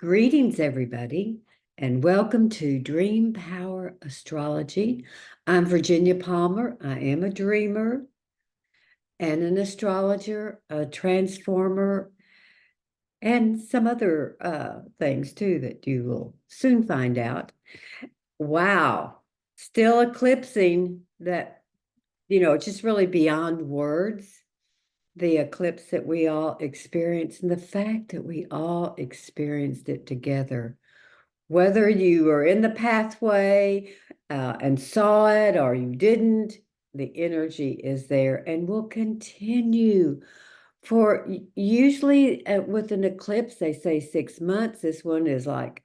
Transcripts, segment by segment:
Greetings, everybody, and welcome to Dream Power Astrology. I'm Virginia Palmer. I am a dreamer and an astrologer, a transformer, and some other things too that you will soon find out. Wow, still eclipsing that, it's just really beyond words. The eclipse that we all experienced and the fact that we all experienced it together. Whether you were in the pathway and saw it or you didn't, the energy is there and will continue for usually with an eclipse, they say 6 months. This one is like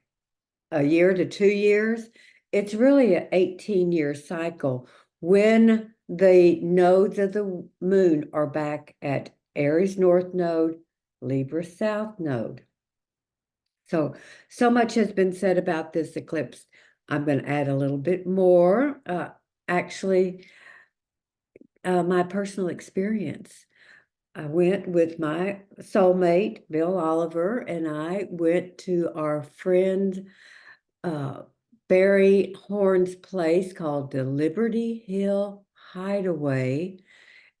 a year to 2 years. It's really an 18-year cycle when the nodes of the moon are back at Aries North Node, Libra South Node. So much has been said about this eclipse. I'm going to add a little bit more. Actually, my personal experience. I went with my soulmate, Bill Oliver, and I went to our friend Barry Horn's place called the Liberty Hill Hideaway.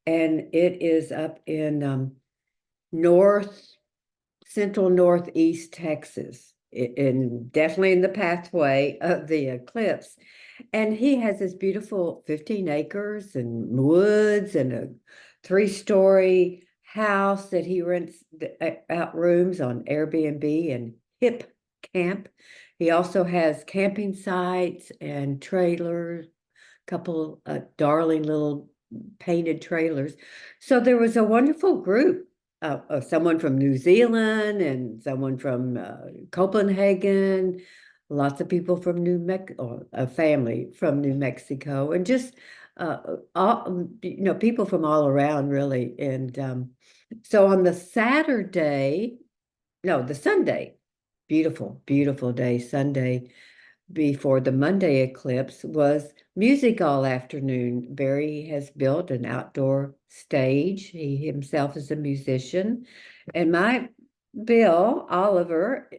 And it is up in central northeast Texas, definitely in the pathway of the eclipse. And he has this beautiful 15 acres and woods and a 3-story house that he rents out rooms on Airbnb and Hip Camp. He also has camping sites and trailers, a couple darling little painted trailers. So there was a wonderful group of someone from New Zealand and someone from Copenhagen, lots of people from New Mexico, a family from New Mexico, and just all people from all around really. And so on the Sunday, beautiful, beautiful day, Sunday before the Monday eclipse was music all afternoon. Barry has built an outdoor stage. He himself is a musician. And my Bill Oliver,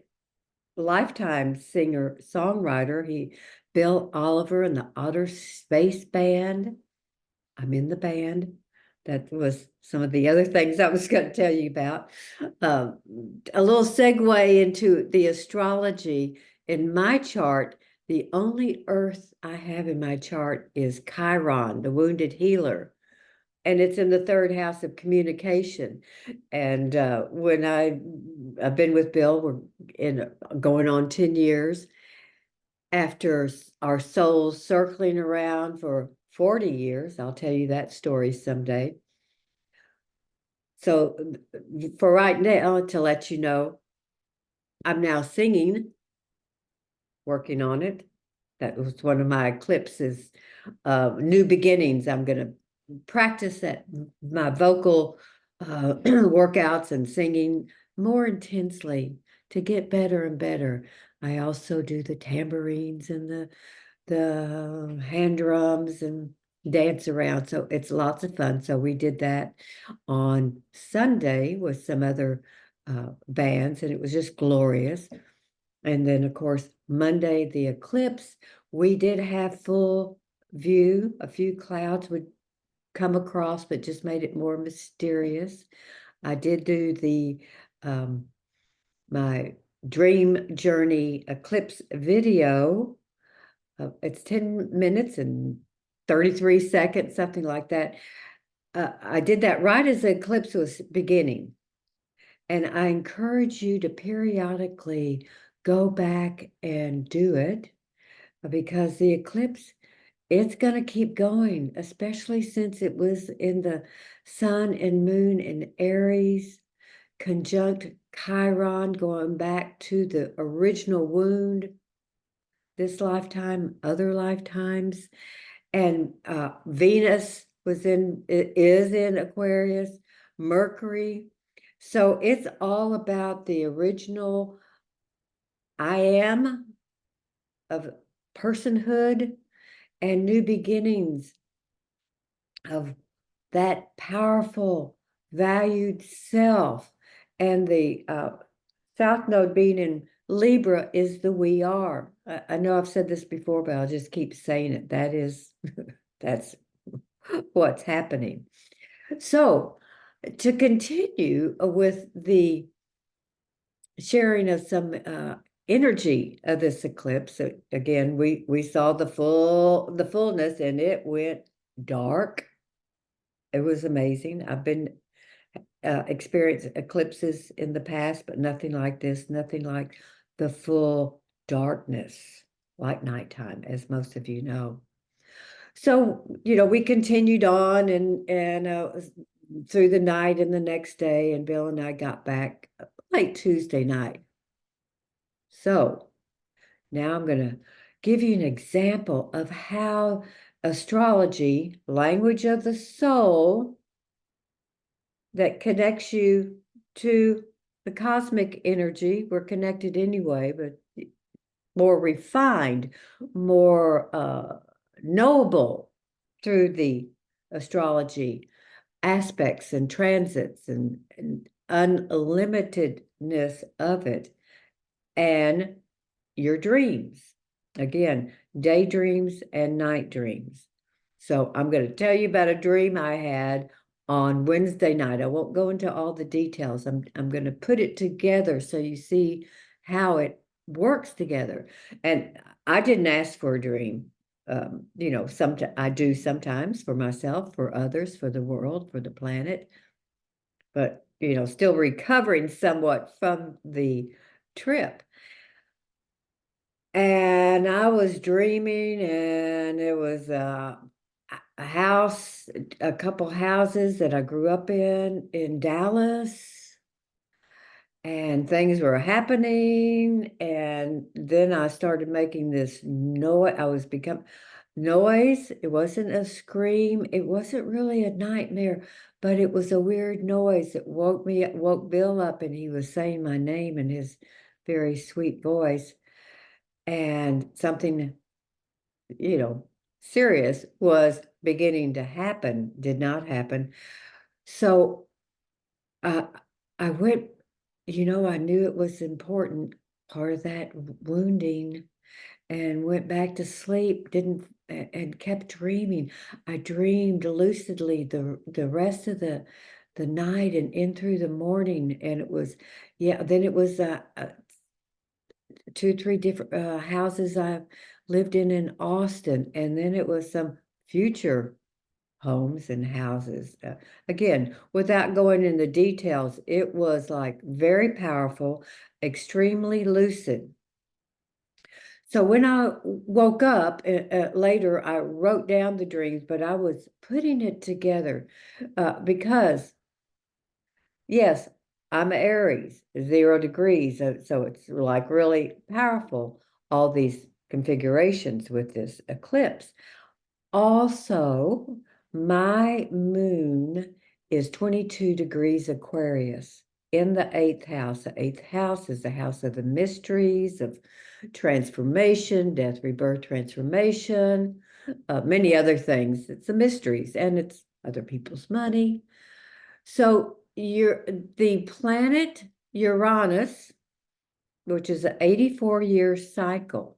lifetime singer songwriter, Bill Oliver and the Outer Space Band. I'm in the band. That was some of the other things I was going to tell you about. A little segue into the astrology. In my chart, the only Earth I have in my chart is Chiron, the wounded healer. And it's in the third house of communication. And when I've been with Bill, going on 10 years after our souls circling around for 40 years. I'll tell you that story someday. So for right now, to let you know, I'm now singing, working on it. That was one of my eclipses, new beginnings. I'm going to practice my vocal workouts and singing more intensely to get better and better. I also do the tambourines and the hand drums and dance around. So it's lots of fun. So we did that on Sunday with some other bands, and it was just glorious. And then, of course, Monday, the eclipse, we did have full view. A few clouds would come across, but just made it more mysterious. I did do my dream journey eclipse video. It's 10 minutes and 33 seconds, something like that. I did that right as the eclipse was beginning. And I encourage you to periodically go back and do it because the eclipse, it's going to keep going, especially since it was in the sun and moon in Aries, conjunct Chiron, going back to the original wound, this lifetime, other lifetimes. And Venus is in Aquarius, Mercury. So it's all about the original I am of personhood and new beginnings of that powerful, valued self and the South Node being in Libra is the we are. I know I've said this before, but I'll just keep saying it. That is, that's what's happening. So, to continue with the sharing of some energy of this eclipse, again, we saw the fullness, and it went dark. It was amazing. I've been experienced eclipses in the past, but nothing like this, nothing like the full darkness, like nighttime, as most of you know. So, we continued on and through the night and the next day, and Bill and I got back late Tuesday night. So now I'm going to give you an example of how astrology, language of the soul, that connects you to the cosmic energy. We're connected anyway, but more refined, more knowable through the astrology aspects and transits and unlimitedness of it, and your dreams. Again, daydreams and night dreams. So I'm going to tell you about a dream I had on Wednesday night. I won't go into all the details. I'm going to put it together so you see how it works together. And I didn't ask for a dream. Sometimes I do sometimes for myself, for others, for the world, for the planet, but still recovering somewhat from the trip. And I was dreaming, and it was a house, a couple houses that I grew up in Dallas, and things were happening. And then I started making this noise. I was become noise. It wasn't a scream. It wasn't really a nightmare, but it was a weird noise that woke Bill up, and he was saying my name in his very sweet voice. And something, you know, serious was beginning to happen, did not happen. So uh, I went, I knew it was important, part of that wounding, and went back to sleep, didn't, and kept dreaming. I dreamed lucidly the rest of the night and in through the morning. And it was, yeah, then it was 2, 3 different houses I've lived in Austin, and then it was some future homes and houses. Again, without going into details, it was like very powerful, extremely lucid. So when I woke up later, I wrote down the dreams, but I was putting it together because yes, I'm Aries, 0 degrees. So it's like really powerful, all these configurations with this eclipse. Also, my moon is 22 degrees Aquarius in the 8th house. The 8th house is the house of the mysteries, of transformation, death, rebirth, transformation, many other things. It's the mysteries, and it's other people's money. So the planet Uranus, which is an 84-year cycle,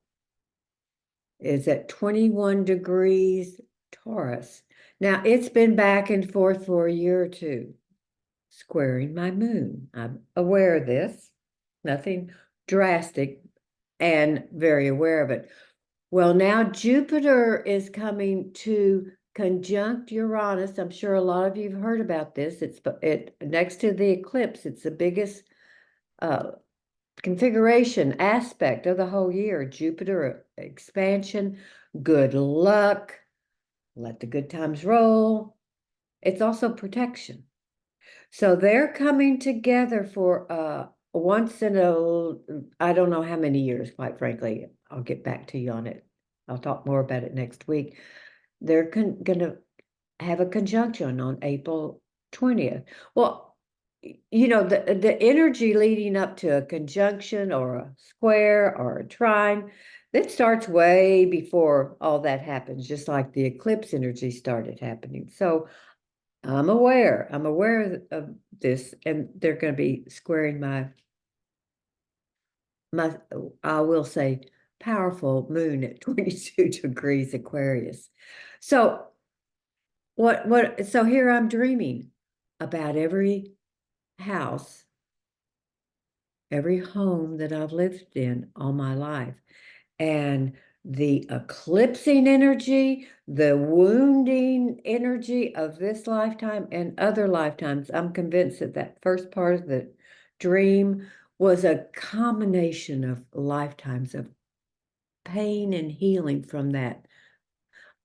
is at 21 degrees Taurus. Now, it's been back and forth for a year or two, squaring my moon. I'm aware of this, nothing drastic, and very aware of it. Well, now Jupiter is coming to conjunct Uranus. I'm sure a lot of you have heard about this. It's next to the eclipse. It's the biggest configuration aspect of the whole year. Jupiter expansion, good luck, let the good times roll. It's also protection. So they're coming together for once in I don't know how many years, quite frankly. I'll get back to you on it. I'll talk more about it next week. They're going to have a conjunction on April 20th. Well, the energy leading up to a conjunction or a square or a trine, that starts way before all that happens, just like the eclipse energy started happening. So I'm aware of this, and they're going to be squaring my my, I will say, powerful moon at 22 degrees Aquarius. So so here I'm dreaming about every house, every home that I've lived in all my life. And the eclipsing energy, the wounding energy of this lifetime and other lifetimes. I'm convinced that that first part of the dream was a combination of lifetimes of pain and healing from that.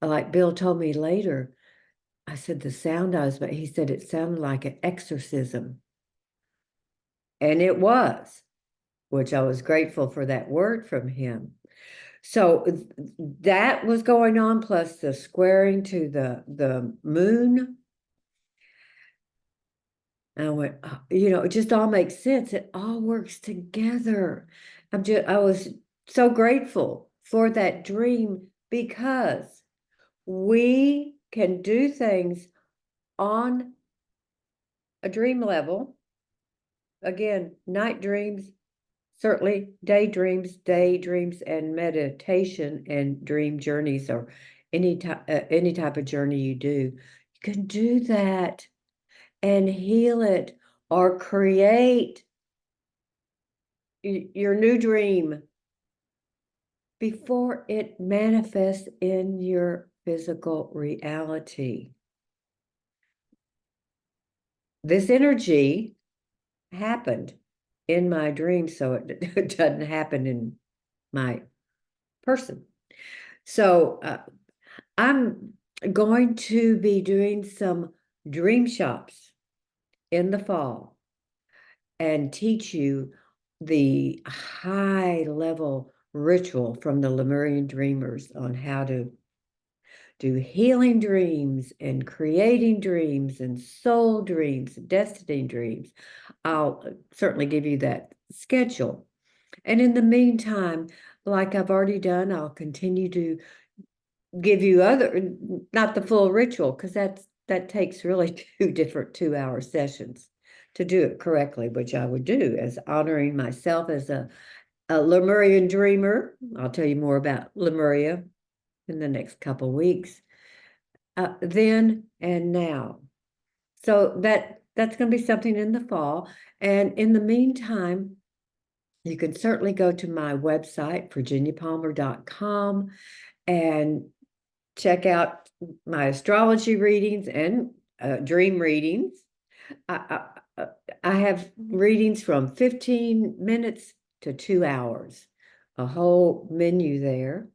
Like Bill told me later, I said the sound I was, but he said it sounded like an exorcism. And it was, which I was grateful for that word from him. So that was going on, plus the squaring to the moon. And I went, "Oh," it just all makes sense. It all works together. I was so grateful for that dream because we can do things on a dream level. Again, night dreams, certainly daydreams, and meditation and dream journeys, or any type of journey you do, you can do that and heal it or create your new dream before it manifests in your physical reality. This energy happened in my dream, so it doesn't happen in my person. So I'm going to be doing some dream shops in the fall and teach you the high level ritual from the Lemurian dreamers on how to do healing dreams and creating dreams and soul dreams, destiny dreams. I'll certainly give you that schedule. And in the meantime, like I've already done, I'll continue to give you not the full ritual, because that takes really two different 2-hour sessions to do it correctly, which I would do as honoring myself as a Lemurian dreamer. I'll tell you more about Lemuria in the next couple weeks. Then and now. So that's going to be something in the fall. And in the meantime, you can certainly go to my website, virginiapalmer.com, and check out my astrology readings and dream readings. I have readings from 15 minutes to 2 hours, a whole menu there.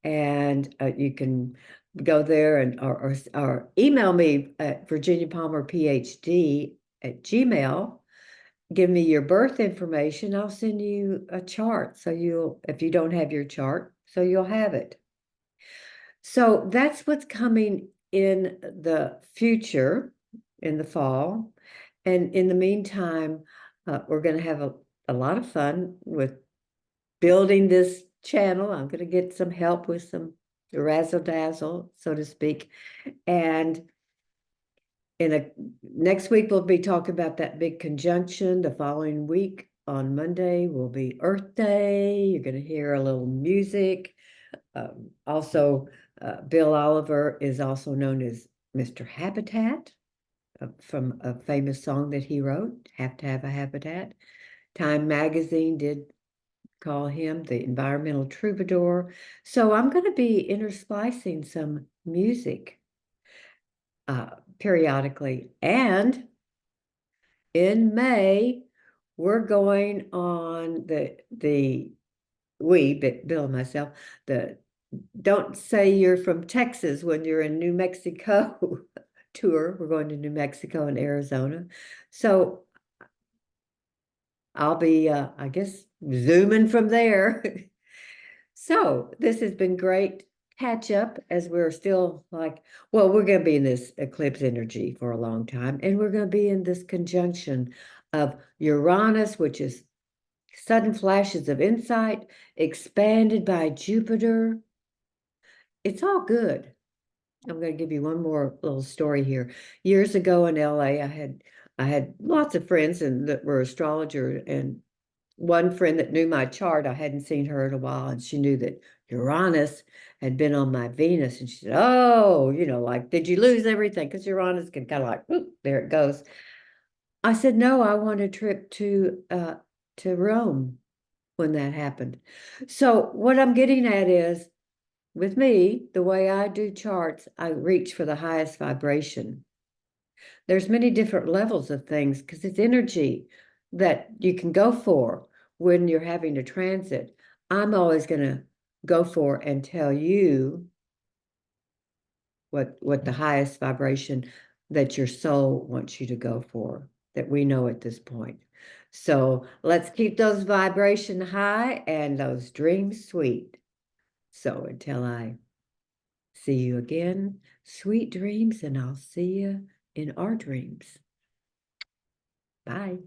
And you can go there and or email me at Virginia Palmer Ph.D. at Gmail. Give me your birth information. I'll send you a chart. So if you don't have your chart, so you'll have it. So that's what's coming in the future, in the fall. And in the meantime, we're going to have a lot of fun with building this channel. I'm going to get some help with some razzle dazzle, so to speak. And next week, we'll be talking about that big conjunction. The following week on Monday will be Earth Day. You're going to hear a little music. Also, Bill Oliver is also known as Mr. Habitat, from a famous song that he wrote, Have to Have a Habitat. Time magazine did call him the environmental troubadour. So I'm going to be intersplicing some music periodically. And in May, we're going on Bill and myself, the Don't Say You're from Texas when you're in New Mexico tour. We're going to New Mexico and Arizona. So I'll be, I guess, zooming from there. So this has been great catch up, as we're still we're going to be in this eclipse energy for a long time. And we're going to be in this conjunction of Uranus, which is sudden flashes of insight, expanded by Jupiter. It's all good. I'm going to give you one more little story here. Years ago in LA, I had lots of friends that were astrologers, and one friend that knew my chart, I hadn't seen her in a while, and she knew that Uranus had been on my Venus. And she said, oh, like, did you lose everything? Because Uranus can kind of like, whoop, there it goes. I said, no, I want a trip to Rome when that happened. So what I'm getting at is, with me, the way I do charts, I reach for the highest vibration. There's many different levels of things because it's energy that you can go for when you're having a transit. I'm always going to go for and tell you what the highest vibration that your soul wants you to go for, that we know at this point. So let's keep those vibration high and those dreams sweet. So until I see you again, sweet dreams, and I'll see you in our dreams. Bye.